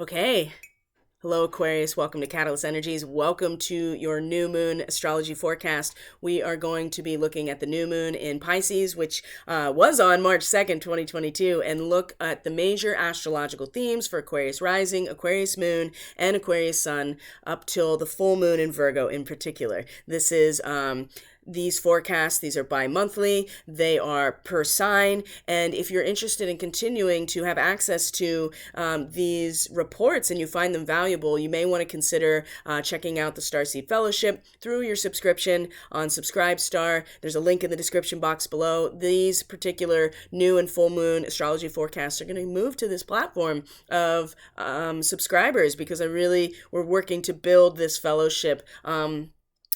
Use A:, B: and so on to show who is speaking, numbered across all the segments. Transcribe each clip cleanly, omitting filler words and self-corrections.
A: Okay. Hello, Aquarius. Welcome to Catalyst Energies. Welcome to your new moon astrology forecast. We are going to be looking at the new moon in Pisces, which was on March 2nd, 2022, and look at the major astrological themes for Aquarius rising, Aquarius moon, and Aquarius sun up till the full moon in Virgo in particular. This is these forecasts, these are bi-monthly, they are per sign, and if you're interested in continuing to have access to these reports and you find them valuable, you may want to consider checking out the Starseed Fellowship through your subscription on Subscribestar. There's a link in the description box below. These particular new and full moon astrology forecasts are going to move to this platform of subscribers because we're working to build this fellowship.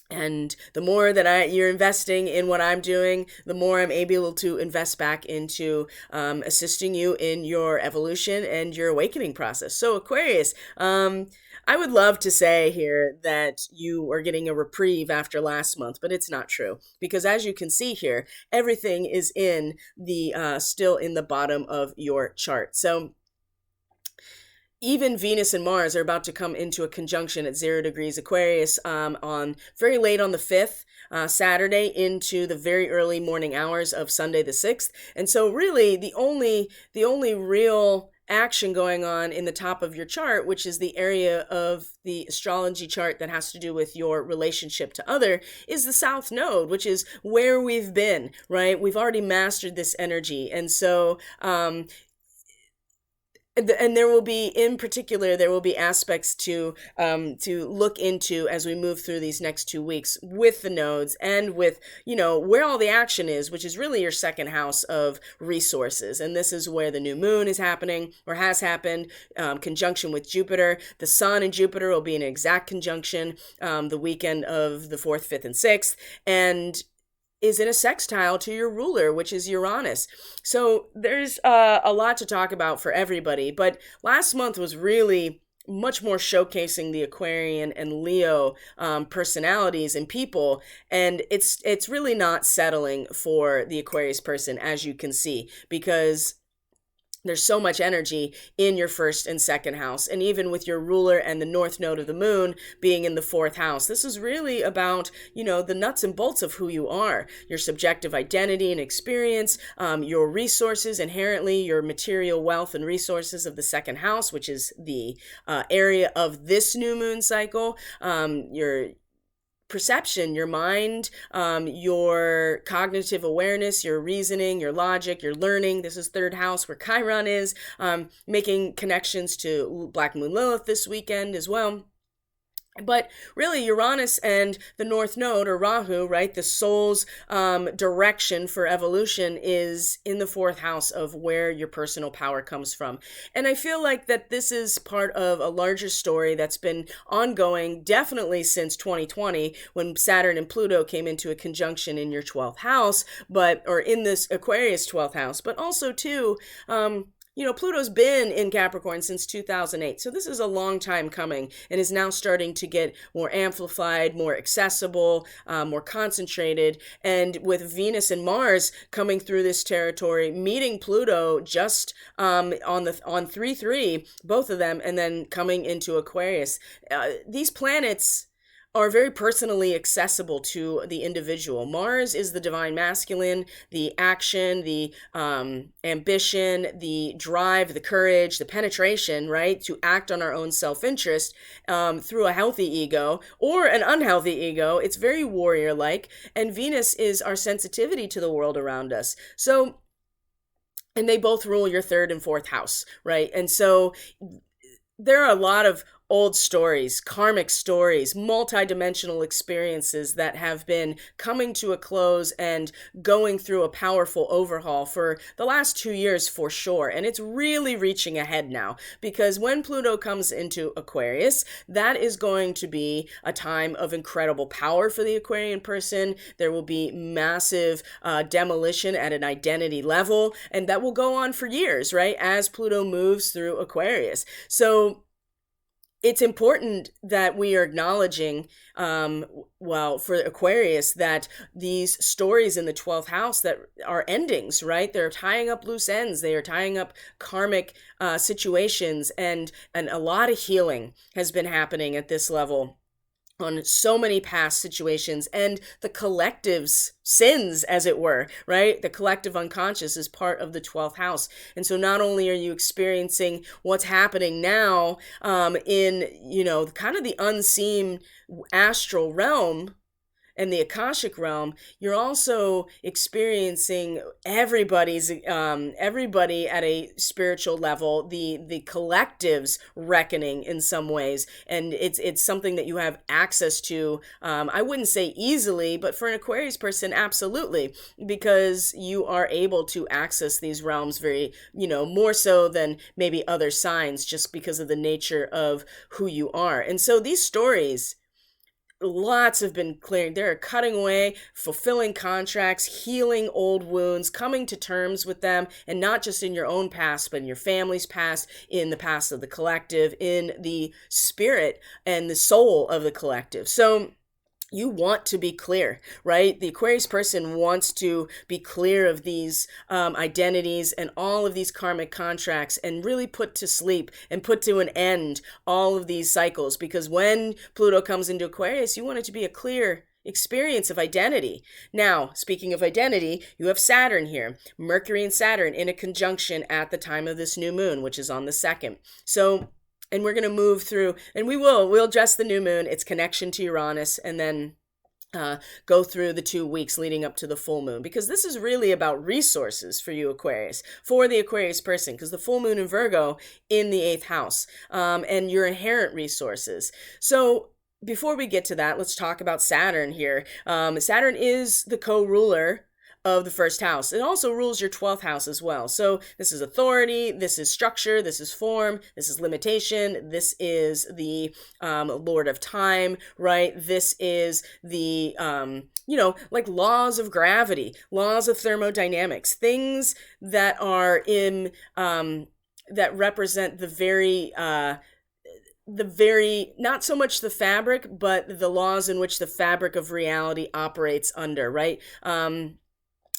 A: And the more that you're investing in what I'm doing, the more I'm able to invest back into assisting you in your evolution and your awakening process. So Aquarius, I would love to say here that you are getting a reprieve after last month, but it's not true because as you can see here, everything is in the still in the bottom of your chart. So even Venus and Mars are about to come into a conjunction at 0 degrees Aquarius on very late on the 5th, Saturday into the very early morning hours of Sunday the 6th. And so really the only real action going on in the top of your chart, which is the area of the astrology chart that has to do with your relationship to other, is the South Node, which is where we've been, right? We've already mastered this energy. And so and there will be, in particular, there will be aspects to look into as we move through these next 2 weeks with the nodes and with, where all the action is, which is really your second house of resources. And this is where the new moon is happening or has happened, conjunction with Jupiter. The sun and Jupiter will be in an exact conjunction the weekend of the 4th, 5th, and 6th. And is in a sextile to your ruler, which is Uranus. So there's a lot to talk about for everybody. But last month was really much more showcasing the Aquarian and Leo personalities and people. And it's really not settling for the Aquarius person, as you can see, because there's so much energy in your first and second house. And even with your ruler and the north node of the moon being in the 4th house, this is really about, the nuts and bolts of who you are, your subjective identity and experience, your resources, inherently your material wealth and resources of the second house, which is the area of this new moon cycle, your perception, your mind, your cognitive awareness, your reasoning, your logic, your learning. This is 3rd house where Chiron is, making connections to Black Moon Lilith this weekend as well. But really, Uranus and the North Node, or Rahu, right, the soul's direction for evolution is in the 4th house of where your personal power comes from. And I feel like that this is part of a larger story that's been ongoing definitely since 2020 when Saturn and Pluto came into a conjunction in your 12th house, or in this Aquarius 12th house, but also too, Pluto's been in Capricorn since 2008. So this is a long time coming and is now starting to get more amplified, more accessible, more concentrated. And with Venus and Mars coming through this territory, meeting Pluto just on 3-3, both of them, and then coming into Aquarius. These planets are very personally accessible to the individual. Mars is the divine masculine, the action, the ambition, the drive, the courage, the penetration, right? To act on our own self-interest through a healthy ego or an unhealthy ego. It's very warrior-like. And Venus is our sensitivity to the world around us. So, and they both rule your 3rd and 4th house, right? And so there are a lot of old stories, karmic stories, multidimensional experiences that have been coming to a close and going through a powerful overhaul for the last 2 years for sure. And it's really reaching ahead now because when Pluto comes into Aquarius, that is going to be a time of incredible power for the Aquarian person. There will be massive demolition at an identity level, and that will go on for years, right? As Pluto moves through Aquarius. So it's important that we are acknowledging, well, for Aquarius, that these stories in the 12th house that are endings, right? They're tying up loose ends. They are tying up karmic situations, and a lot of healing has been happening at this level on so many past situations, and the collective's sins, as it were, right? The collective unconscious is part of the 12th house. And so not only are you experiencing what's happening now in, kind of the unseen astral realm and the Akashic realm, you're also experiencing everybody at a spiritual level, the collective's reckoning in some ways, and it's something that you have access to. I wouldn't say easily, but for an Aquarius person, absolutely, because you are able to access these realms very, more so than maybe other signs, just because of the nature of who you are. And so these stories, lots have been cleared. They're cutting away, fulfilling contracts, healing old wounds, coming to terms with them, and not just in your own past, but in your family's past, in the past of the collective, in the spirit and the soul of the collective. So you want to be clear, right? The Aquarius person wants to be clear of these identities and all of these karmic contracts, and really put to sleep and put to an end all of these cycles. Because when Pluto comes into Aquarius, you want it to be a clear experience of identity. Now, speaking of identity, you have Saturn here, Mercury and Saturn in a conjunction at the time of this new moon, which is on the 2nd. So, and we're going to move through, and we'll address the new moon, its connection to Uranus, and then go through the 2 weeks leading up to the full moon, because this is really about resources for you, Aquarius, for the Aquarius person, because the full moon in Virgo in the 8th house, and your inherent resources. So before we get to that, let's talk about Saturn here. Saturn is the co-ruler of the 1st house. It also rules your 12th house as well. So this is authority, this is structure, this is form, this is limitation, this is the Lord of Time, right? This is the, like laws of gravity, laws of thermodynamics, things that are in, that represent the very, not so much the fabric, but the laws in which the fabric of reality operates under, right?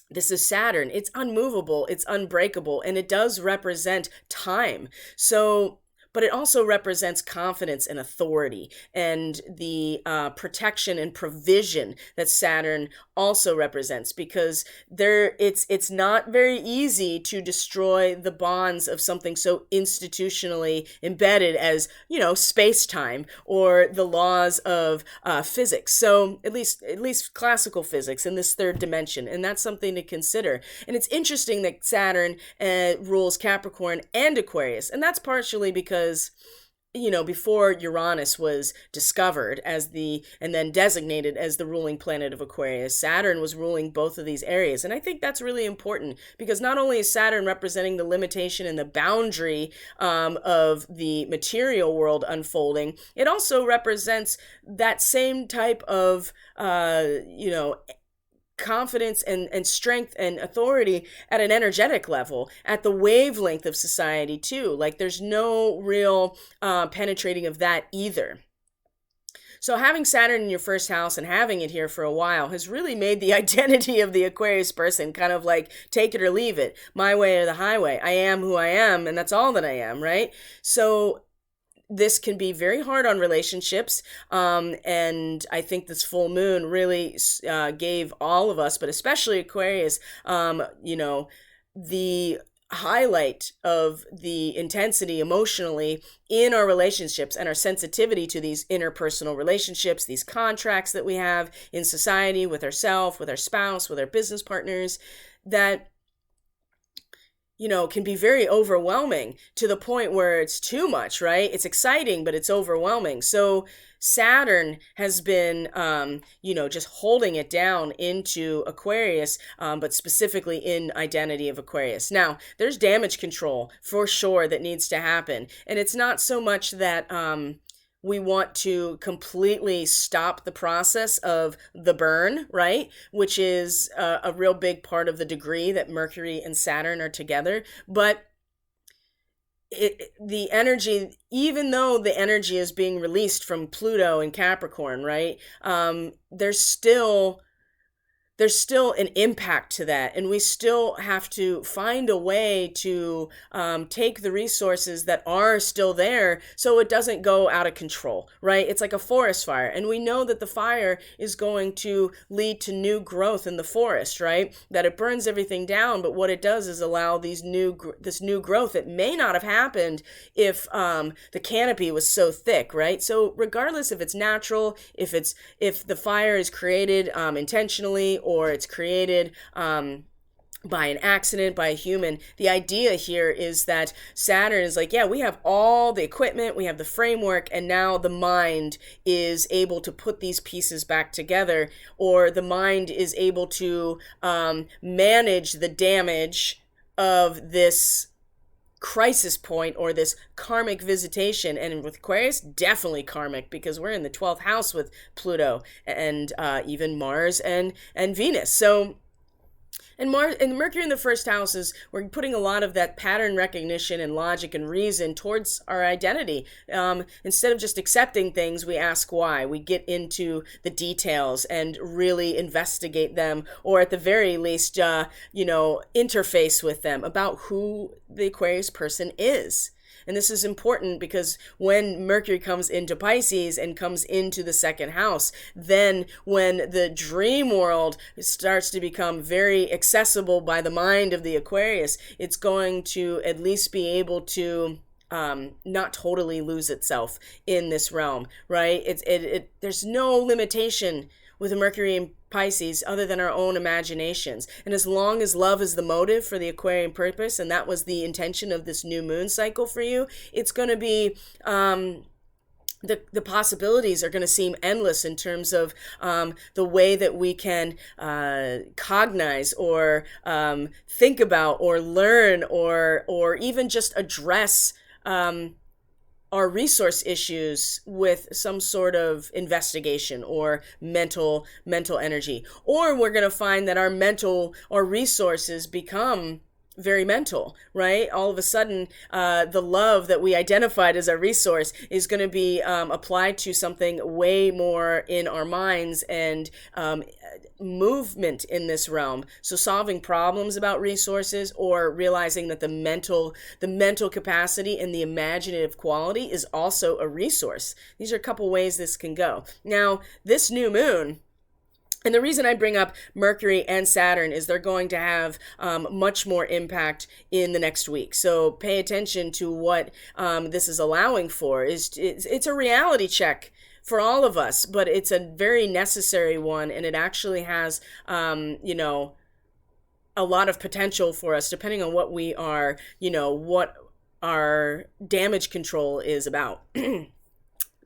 A: This is Saturn. It's unmovable, it's unbreakable, and it does represent time. So, but it also represents confidence and authority, and the protection and provision that Saturn also represents, because it's not very easy to destroy the bonds of something so institutionally embedded as, space-time or the laws of physics. So at least classical physics in this 3rd dimension, and that's something to consider. And it's interesting that Saturn rules Capricorn and Aquarius, and that's partially because, before Uranus was discovered and then designated as the ruling planet of Aquarius, Saturn was ruling both of these areas. And I think that's really important, because not only is Saturn representing the limitation and the boundary of the material world unfolding, it also represents that same type of, confidence and strength and authority at an energetic level, at the wavelength of society too. Like there's no real penetrating of that either. So having Saturn in your 1st house and having it here for a while has really made the identity of the Aquarius person kind of like take it or leave it, my way or the highway. I am who I am, and that's all that I am, right? So this can be very hard on relationships, and I think this full moon really gave all of us, but especially Aquarius, the highlight of the intensity emotionally in our relationships and our sensitivity to these interpersonal relationships, these contracts that we have in society with ourselves, with our spouse, with our business partners, that can be very overwhelming to the point where it's too much, right? It's exciting, but it's overwhelming. So Saturn has been, just holding it down into Aquarius, but specifically in identity of Aquarius. Now, there's damage control for sure that needs to happen. And it's not so much that, we want to completely stop the process of the burn, right? Which is a real big part of the degree that Mercury and Saturn are together. But the energy, even though the energy is being released from Pluto and Capricorn, right? There's still an impact to that, and we still have to find a way to take the resources that are still there so it doesn't go out of control, right? It's like a forest fire, and we know that the fire is going to lead to new growth in the forest, right? That it burns everything down, but what it does is allow this new growth that may not have happened if the canopy was so thick, right? So regardless if it's natural, if the fire is created intentionally, or it's created by an accident, by a human, the idea here is that Saturn is like, yeah, we have all the equipment, we have the framework, and now the mind is able to put these pieces back together, or the mind is able to manage the damage of this crisis point or this karmic visitation. And with Aquarius, definitely karmic, because we're in the 12th house with Pluto and even Mars and Venus. So and Mercury in the first house is, we're putting a lot of that pattern recognition and logic and reason towards our identity. Instead of just accepting things, we ask why. We get into the details and really investigate them, or at the very least, interface with them about who the Aquarius person is. And this is important because when Mercury comes into Pisces and comes into the second house, then when the dream world starts to become very accessible by the mind of the Aquarius, it's going to at least be able to not totally lose itself in this realm, right? There's no limitation with Mercury in Pisces other than our own imaginations. And as long as love is the motive for the Aquarian purpose, and that was the intention of this new moon cycle for you, it's going to be the possibilities are going to seem endless in terms of the way that we can cognize or think about or learn or even just address our resource issues with some sort of investigation or mental energy. Or we're going to find that our mental or resources become very mental, right? All of a sudden, the love that we identified as our resource is going to be applied to something way more in our minds and movement in this realm. So solving problems about resources, or realizing that the mental capacity and the imaginative quality is also a resource. These are a couple ways this can go. Now, this new moon, and the reason I bring up Mercury and Saturn is they're going to have much more impact in the next week. So pay attention to what this is allowing for. It's a reality check for all of us, but it's a very necessary one, and it actually has, a lot of potential for us, depending on what we are, what our damage control is about.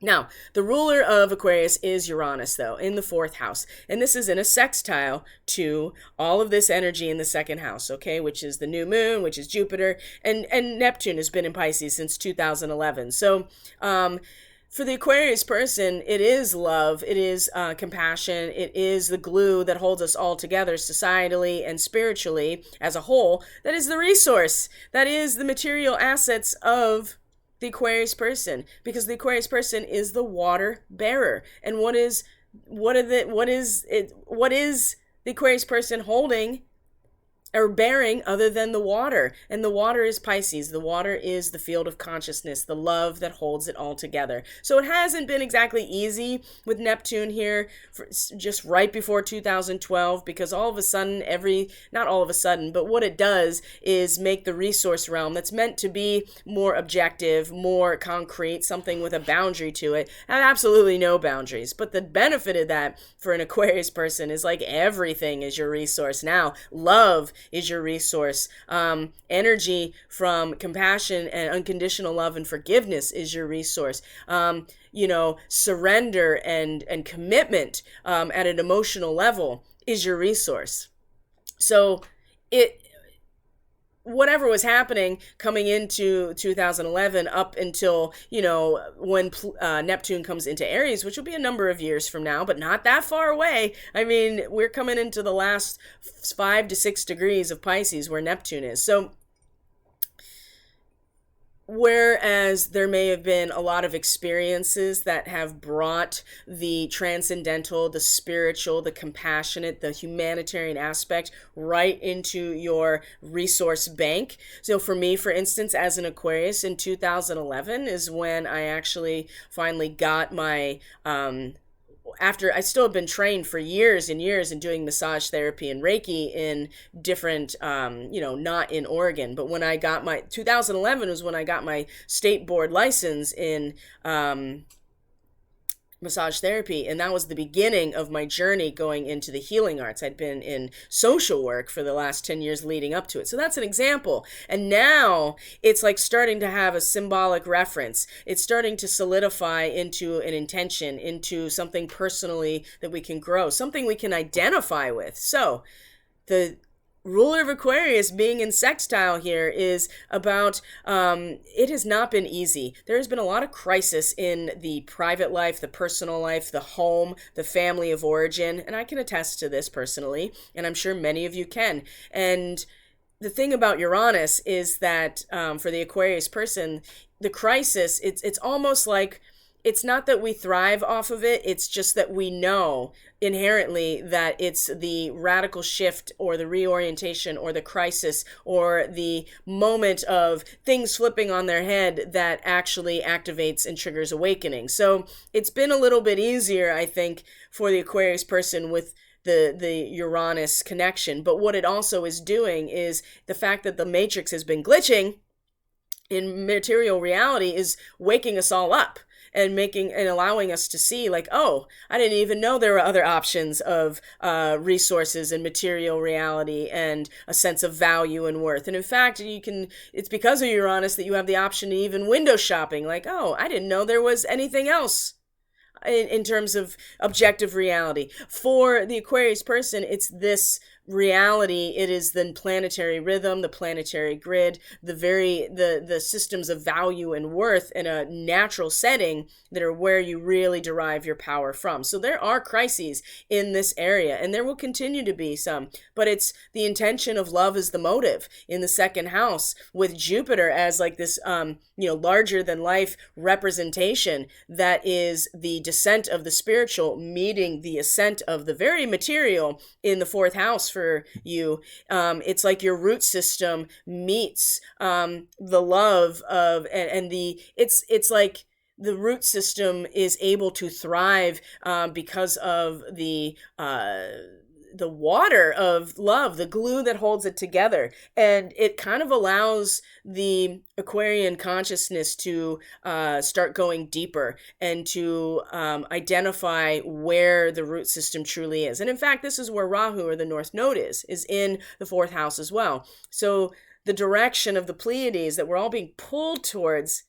A: Now, the ruler of Aquarius is Uranus, though, in the 4th house. And this is in a sextile to all of this energy in the 2nd house, okay, which is the new moon, which is Jupiter, and Neptune has been in Pisces since 2011. So, for the Aquarius person, it is love, it is compassion, it is the glue that holds us all together societally and spiritually as a whole. That is the resource. That is the material assets of the Aquarius person, because the Aquarius person is the water bearer. And what is the Aquarius person holding or bearing other than the water? And the water is Pisces. The water is the field of consciousness, the love that holds it all together. So it hasn't been exactly easy with Neptune here just right before 2012, because all of a sudden, not all of a sudden, but what it does is make the resource realm that's meant to be more objective, more concrete, something with a boundary to it, have absolutely no boundaries. But the benefit of that for an Aquarius person is like everything is your resource now. Love is your resource. Energy from compassion and unconditional love and forgiveness is your resource. Surrender and commitment at an emotional level is your resource. So whatever was happening coming into 2011 up until, when Neptune comes into Aries, which will be a number of years from now, but not that far away. I mean, we're coming into the last 5 to 6 degrees of Pisces where Neptune is. So Whereas there may have been a lot of experiences that have brought the transcendental, the spiritual, the compassionate, the humanitarian aspect right into your resource bank. So for me, for instance, as an Aquarius in 2011 is when I actually finally got my after I still have been trained for years and years in doing massage therapy and Reiki in different, not in Oregon, but when I got my 2011 was when I got my state board license in massage therapy, and that was the beginning of my journey going into the healing arts. I'd been in social work for the last 10 years leading up to it. So that's an example. And now it's like starting to have a symbolic reference. It's starting to solidify into an intention, into something personally that we can grow, something we can identify with. So the ruler of Aquarius being in sextile here is about, it has not been easy. There has been a lot of crisis in the private life, the personal life, the home, the family of origin, and I can attest to this personally, and I'm sure many of you can. And the thing about Uranus is that for the Aquarius person, the crisis, it's almost like, it's not that we thrive off of it, it's just that we know inherently that it's the radical shift or the reorientation or the crisis or the moment of things flipping on their head that actually activates and triggers awakening. So it's been a little bit easier, I think, for the Aquarius person with the Uranus connection. But what it also is doing is the fact that the matrix has been glitching in material reality is waking us all up and allowing us to see, like, oh, I didn't even know there were other options of resources and material reality and a sense of value and worth. And in fact, it's because of Uranus that you have the option to even window shopping. Like, oh, I didn't know there was anything else in terms of objective reality. For the Aquarius person, it's this reality. It is the planetary rhythm, the planetary grid, the systems of value and worth in a natural setting that are where you really derive your power from. So there are crises in this area, and there will continue to be some, but it's the intention of love is the motive in the second house, with Jupiter as like this larger than life representation that is the descent of the spiritual meeting the ascent of the very material in the fourth house for you. It's like your root system meets the love of it's like the root system is able to thrive because of the water of love, the glue that holds it together. And it kind of allows the Aquarian consciousness to start going deeper and to identify where the root system truly is. And in fact, this is where Rahu, or the North Node, is in the fourth house as well. So the direction of the Pleiades that we're all being pulled towards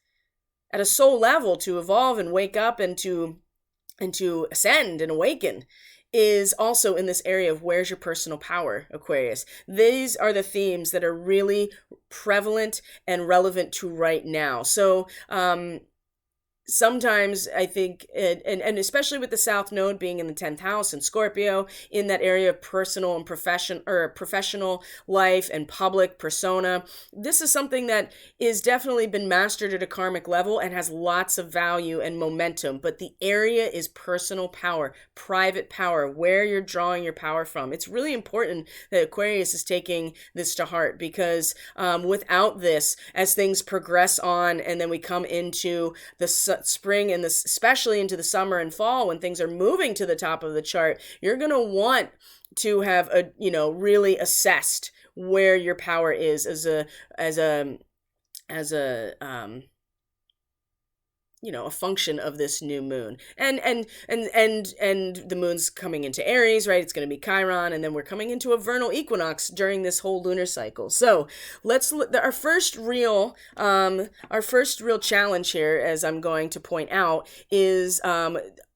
A: at a soul level to evolve and wake up and to ascend and awaken is also in this area of where's your personal power, Aquarius. These are the themes that are really prevalent and relevant to right now. So sometimes I think, and especially with the South Node being in the 10th house and Scorpio, in that area of personal and professional life and public persona, this is something that is definitely been mastered at a karmic level and has lots of value and momentum. But the area is personal power, private power, where you're drawing your power from. It's really important that Aquarius is taking this to heart, because without this, as things progress on and then we come into the spring and especially into the summer and fall, when things are moving to the top of the chart, you're going to want to have really assessed where your power is as a a function of this new moon. And the moon's coming into Aries, right? It's going to be Chiron, and then we're coming into a vernal equinox during this whole lunar cycle. So our first real challenge here, as I'm going to point out, is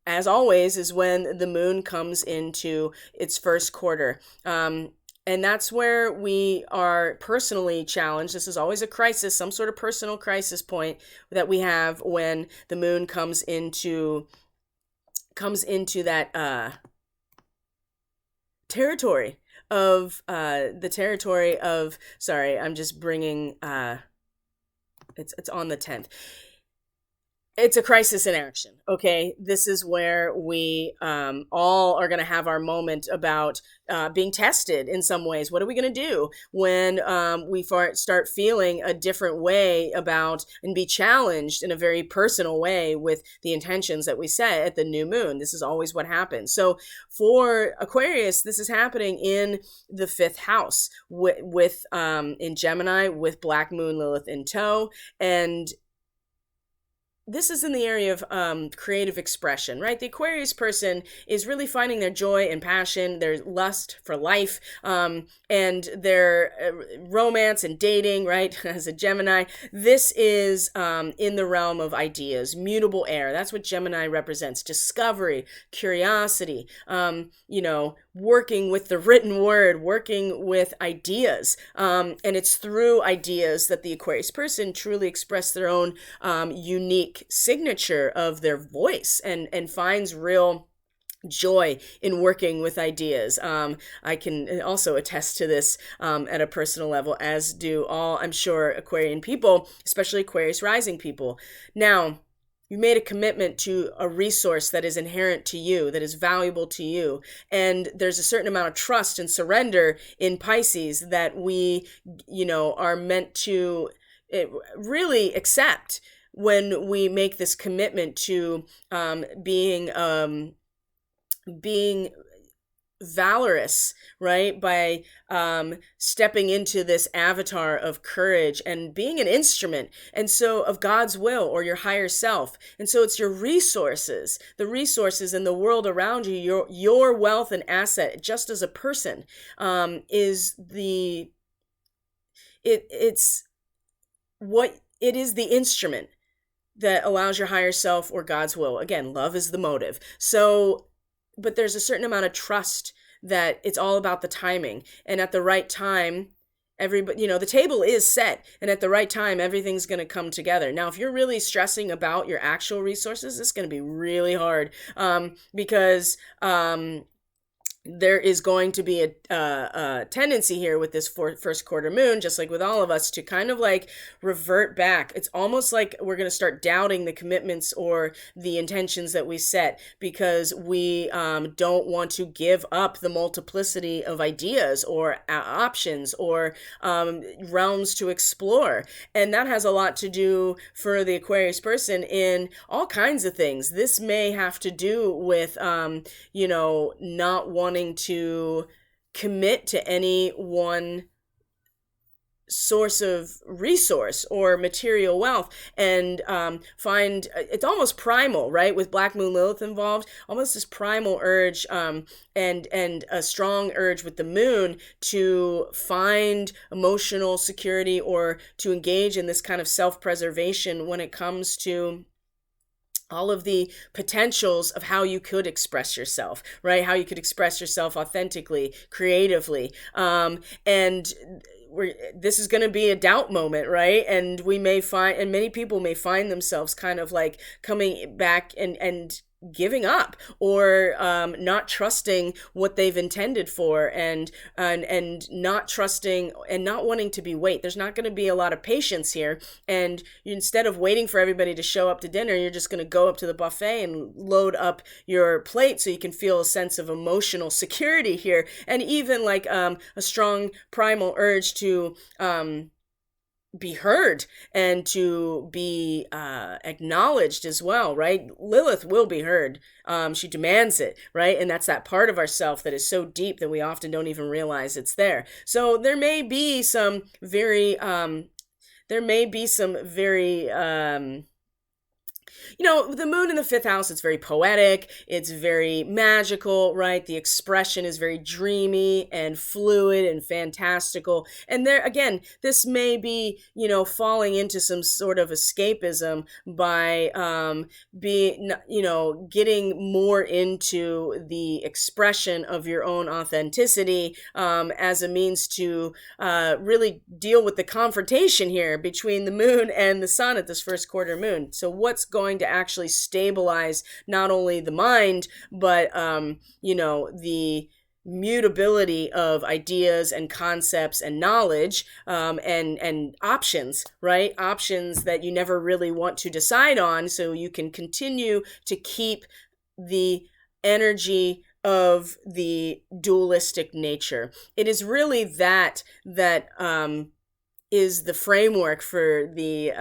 A: as always, is when the moon comes into its first quarter. And that's where we are personally challenged. This is always a crisis, some sort of personal crisis point that we have when the moon comes into that territory of sorry, I'm just bringing it's on the 10th. It's a crisis in action. Okay, this is where we all are going to have our moment about being tested in some ways. What are we going to do when we start feeling a different way about and be challenged in a very personal way with the intentions that we set at the new moon? This is always what happens. So for Aquarius, this is happening in the 5th house with in Gemini, with Black Moon Lilith in tow. And this is in the area of creative expression, right? The Aquarius person is really finding their joy and passion, their lust for life, and their romance and dating, right? As a Gemini, this is in the realm of ideas, mutable air. That's what Gemini represents: discovery, curiosity, working with the written word, working with ideas. And it's through ideas that the Aquarius person truly express their own unique signature of their voice and finds real joy in working with ideas. I can also attest to this at a personal level, as do all, I'm sure, Aquarian people, especially Aquarius rising people. Now, you made a commitment to a resource that is inherent to you, that is valuable to you. And there's a certain amount of trust and surrender in Pisces that we, are meant to really accept when we make this commitment to being valorous, right? By stepping into this avatar of courage and being an instrument, and so of God's will or your higher self. And so it's your resources, the resources in the world around you, your wealth and asset, just as a person, is the instrument that allows your higher self or God's will. Again, love is the motive. So, but there's a certain amount of trust that it's all about the timing. And at the right time, everybody, the table is set. And at the right time, everything's going to come together. Now, if you're really stressing about your actual resources, it's going to be really hard because there is going to be a tendency here with this first quarter moon, just like with all of us, to kind of like revert back. It's almost like we're going to start doubting the commitments or the intentions that we set because we don't want to give up the multiplicity of ideas or options or realms to explore. And that has a lot to do for the Aquarius person in all kinds of things. This may have to do with, not wanting to commit to any one source of resource or material wealth and find it's almost primal, right? With Black Moon Lilith involved, almost this primal urge and a strong urge with the moon to find emotional security or to engage in this kind of self-preservation when it comes to all of the potentials of how you could express yourself, right? How you could express yourself authentically, creatively. And this is going to be a doubt moment, right? And we may find, and many people may find themselves kind of like coming back and giving up or not trusting what they've intended for and not trusting and not wanting to be there's not going to be a lot of patience here, and instead of waiting for everybody to show up to dinner, you're just going to go up to the buffet and load up your plate so you can feel a sense of emotional security here, and even like a strong primal urge to be heard and to be acknowledged as well, right? Lilith will be heard. She demands it, right? And that's that part of ourself that is so deep that we often don't even realize it's there. So there may be some very the moon in the 5th house, it's very poetic, it's very magical, right? The expression is very dreamy and fluid and fantastical. And there, again, this may be, falling into some sort of escapism by getting more into the expression of your own authenticity as a means to really deal with the confrontation here between the moon and the sun at this first quarter moon. So what's going to actually stabilize not only the mind, but the mutability of ideas and concepts and knowledge, and options, right? Options that you never really want to decide on, so you can continue to keep the energy of the dualistic nature. It is really that is the framework for the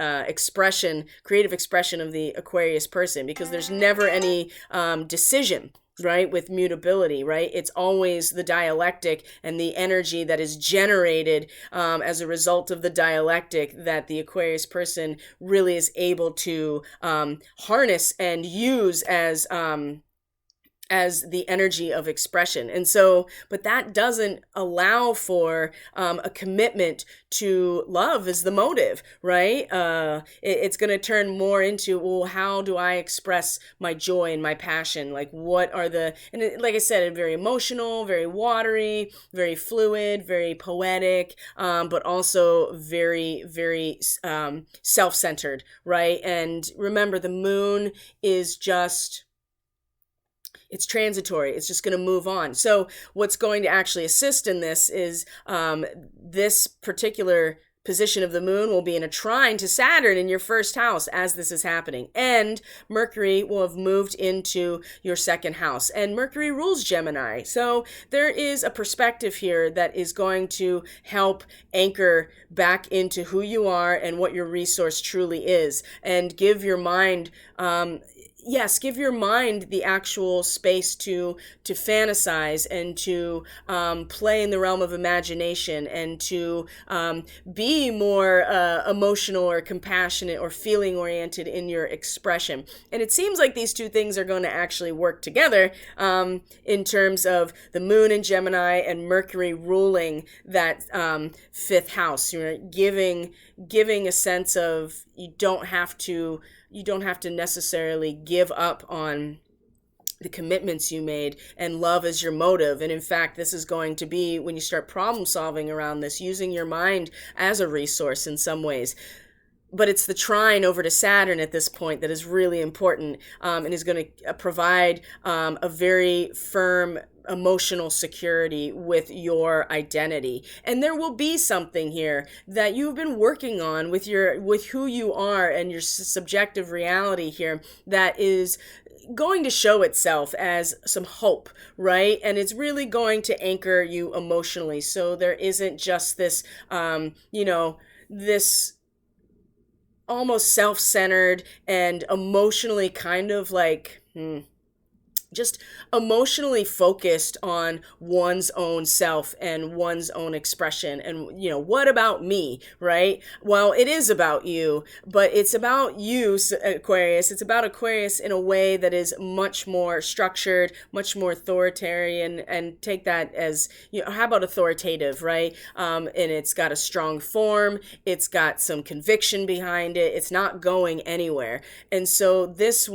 A: creative expression of the Aquarius person, because there's never any decision, right, with mutability, right? It's always the dialectic and the energy that is generated as a result of the dialectic that the Aquarius person really is able to harness and use as the energy of expression. And so, but that doesn't allow for a commitment to love as the motive, right? It's going to turn more into, well, how do I express my joy and my passion? Like, what are like I said, very emotional, very watery, very fluid, very poetic, but also very, very self-centered, right? And remember, the moon is just, it's transitory. It's just going to move on. So what's going to actually assist in this is this particular position of the moon will be in a trine to Saturn in your first house as this is happening. And Mercury will have moved into your second house. And Mercury rules Gemini. So there is a perspective here that is going to help anchor back into who you are and what your resource truly is. And give your mind give your mind the actual space to fantasize and to play in the realm of imagination, and to be more emotional or compassionate or feeling oriented in your expression. And it seems like these two things are going to actually work together in terms of the moon in Gemini and Mercury ruling that fifth house. You're giving a sense of you don't have to necessarily give up on the commitments you made, and love as your motive. And in fact, this is going to be, when you start problem solving around this, using your mind as a resource in some ways. But it's the trine over to Saturn at this point that is really important, and is going to provide a very firm emotional security with your identity. And there will be something here that you've been working on with who you are and your subjective reality here that is going to show itself as some hope, right? And it's really going to anchor you emotionally. So there isn't just this, this almost self-centered and emotionally kind of like, just emotionally focused on one's own self and one's own expression. And, what about me, right? Well, it is about you, but it's about you, Aquarius. It's about Aquarius in a way that is much more structured, much more authoritarian, and take that as, how about authoritative, right? And it's got a strong form. It's got some conviction behind it. It's not going anywhere. And so this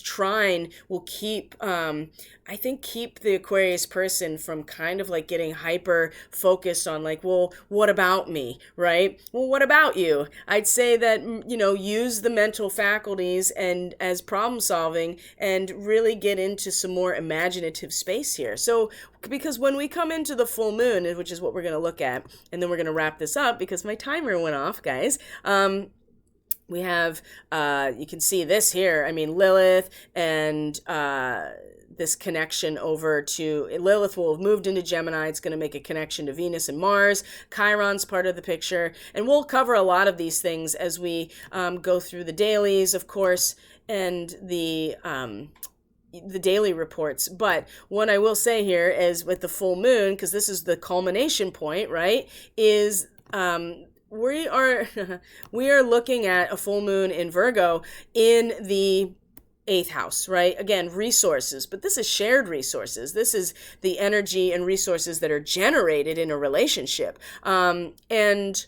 A: trine will keep the Aquarius person from kind of like getting hyper focused on like, well, what about me, right? Well, what about you? I'd say that, use the mental faculties and as problem solving, and really get into some more imaginative space here. So, because when we come into the full moon, which is what we're going to look at, and then we're going to wrap this up because my timer went off, guys. We have, you can see this here. I mean, Lilith and this connection over to Lilith will have moved into Gemini. It's going to make a connection to Venus and Mars. Chiron's part of the picture. And we'll cover a lot of these things as we go through the dailies, of course, and the daily reports. But what I will say here is with the full moon, because this is the culmination point, right, is we are looking at a full moon in Virgo in the 8th house, right? Again, resources, but this is shared resources. This is the energy and resources that are generated in a relationship. And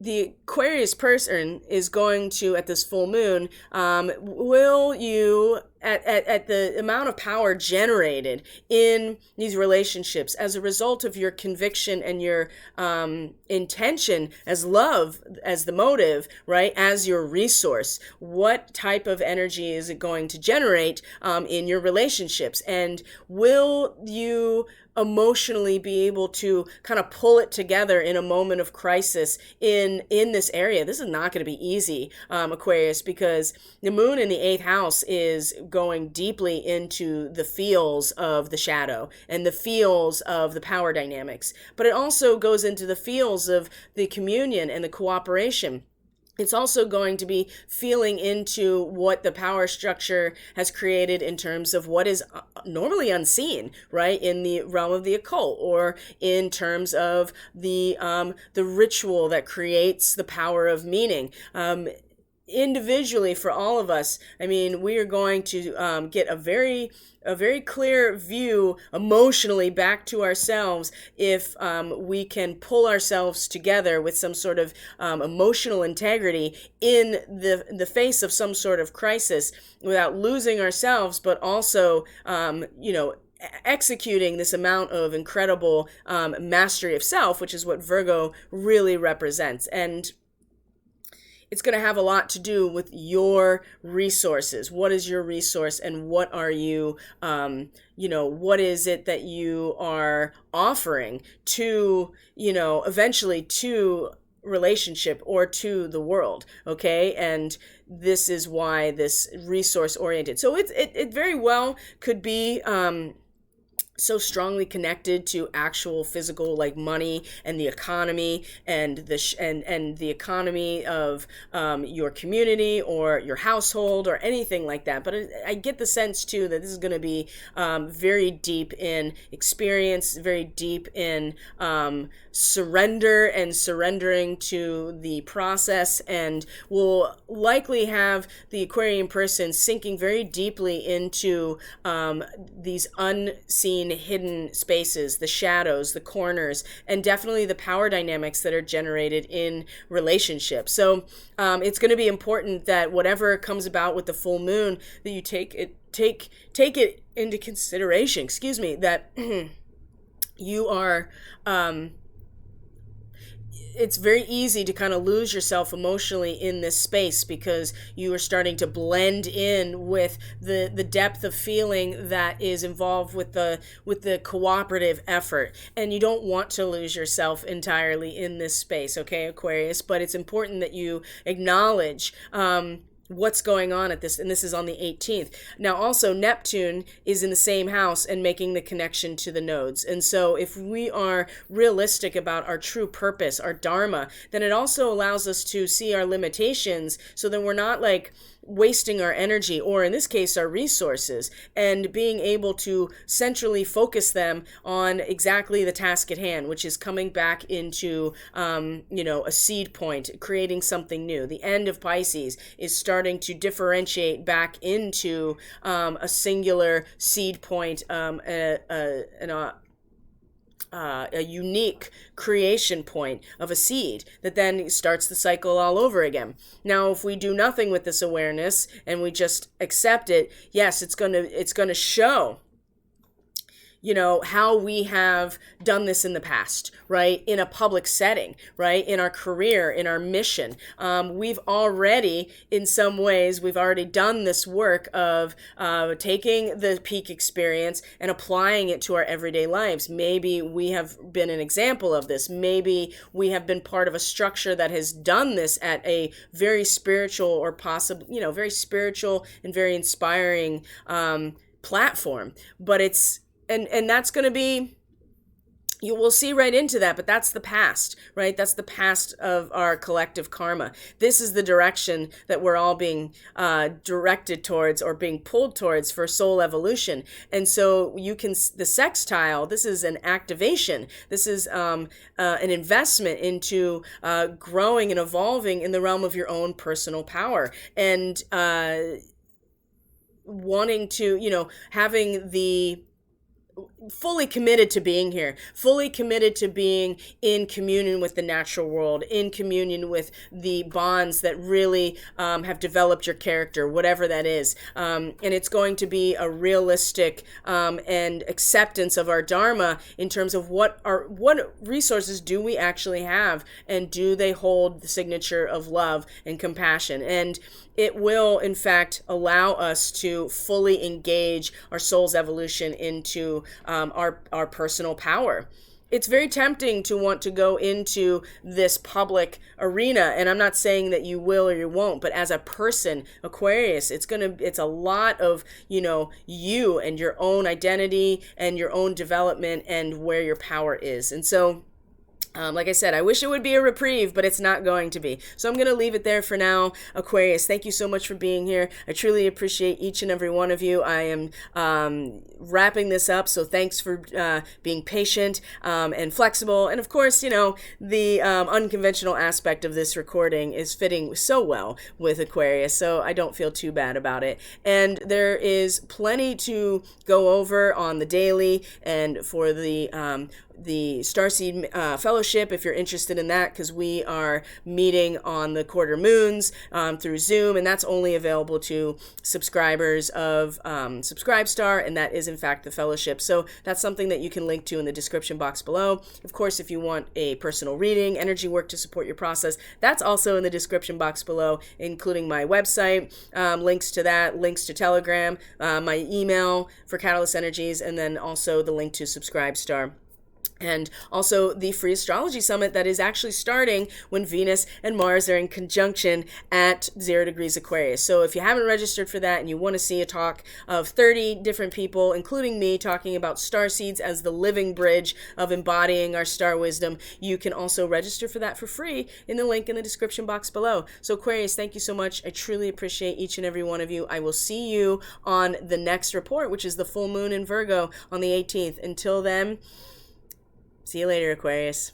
A: the Aquarius person is going to, at this full moon, will you at the amount of power generated in these relationships as a result of your conviction and your intention as love, as the motive, right, as your resource. What type of energy is it going to generate in your relationships? And will you emotionally be able to kind of pull it together in a moment of crisis in this area? This is not going to be easy, Aquarius, because the moon in the 8th house is going deeply into the feels of the shadow and the feels of the power dynamics, but it also goes into the feels of the communion and the cooperation. It's also going to be feeling into what the power structure has created in terms of what is normally unseen, right, in the realm of the occult, or in terms of the ritual that creates the power of meaning. Individually, for all of us, I mean, we are going to get a very clear view emotionally back to ourselves if we can pull ourselves together with some sort of emotional integrity in the face of some sort of crisis, without losing ourselves, but also executing this amount of incredible mastery of self, which is what Virgo really represents. And it's going to have a lot to do with your resources. What is your resource, and what are you, what is it that you are offering to, eventually to relationship or to the world, okay? And this is why this resource oriented. So it very well could be so strongly connected to actual physical, like money and the economy, and the economy of your community or your household or anything like that. But I get the sense too that this is going to be very deep in experience, very deep in surrender and surrendering to the process, and will likely have the Aquarian person sinking very deeply into these unseen, hidden spaces, the shadows, the corners, and definitely the power dynamics that are generated in relationships. So it's going to be important that whatever comes about with the full moon, that you take it into consideration, that you are it's very easy to kind of lose yourself emotionally in this space, because you are starting to blend in with the depth of feeling that is involved with the cooperative effort, and you don't want to lose yourself entirely in this space, okay, Aquarius? But it's important that you acknowledge what's going on at this, and this is on the 18th. Now also Neptune is in the same house and making the connection to the nodes, and so if we are realistic about our true purpose, our dharma, then it also allows us to see our limitations, so that we're not like wasting our energy, or in this case our resources, and being able to centrally focus them on exactly the task at hand, which is coming back into a seed point, creating something new. The end of Pisces is starting to differentiate back into a singular seed point, a unique creation point of a seed that then starts the cycle all over again. Now, if we do nothing with this awareness and we just accept it, yes, it's going to show how we have done this in the past, right? In a public setting, right? In our career, in our mission. We've already, in some ways, we've already done this work of taking the peak experience and applying it to our everyday lives. Maybe we have been an example of this. Maybe we have been part of a structure that has done this at a very spiritual, or possibly, very spiritual and very inspiring platform. But it's, and that's going to be, you will see right into that, but that's the past, right? That's the past of our collective karma. This is the direction that we're all being directed towards, or being pulled towards, for soul evolution. And so the sextile, this is an activation. This is an investment into growing and evolving in the realm of your own personal power. And wanting to, having the fully committed to being here, fully committed to being in communion with the natural world, in communion with the bonds that really have developed your character, whatever that is. And it's going to be a realistic and acceptance of our dharma in terms of what resources do we actually have, and do they hold the signature of love and compassion. And it will, in fact, allow us to fully engage our soul's evolution into our personal power. It's very tempting to want to go into this public arena, and I'm not saying that you will or you won't, but as a person, Aquarius, it's a lot of, you and your own identity and your own development and where your power is. And so, like I said, I wish it would be a reprieve, but it's not going to be. So I'm going to leave it there for now. Aquarius, thank you so much for being here. I truly appreciate each and every one of you. I am wrapping this up, so thanks for being patient and flexible. And of course, the unconventional aspect of this recording is fitting so well with Aquarius, so I don't feel too bad about it. And there is plenty to go over on the daily and for the Starseed Fellowship, if you're interested in that, because we are meeting on the quarter moons through Zoom, and that's only available to subscribers of Subscribestar, and that is in fact the fellowship. So that's something that you can link to in the description box below. Of course, if you want a personal reading, energy work to support your process, that's also in the description box below, including my website, links to that, links to Telegram, my email for Catalyst Energies, and then also the link to Subscribestar. And also the Free Astrology Summit that is actually starting when Venus and Mars are in conjunction at 0 degrees Aquarius. So if you haven't registered for that and you want to see a talk of 30 different people, including me, talking about starseeds as the living bridge of embodying our star wisdom, you can also register for that for free in the link in the description box below. So Aquarius, thank you so much. I truly appreciate each and every one of you. I will see you on the next report, which is the full moon in Virgo on the 18th. Until then, see you later, Aquarius.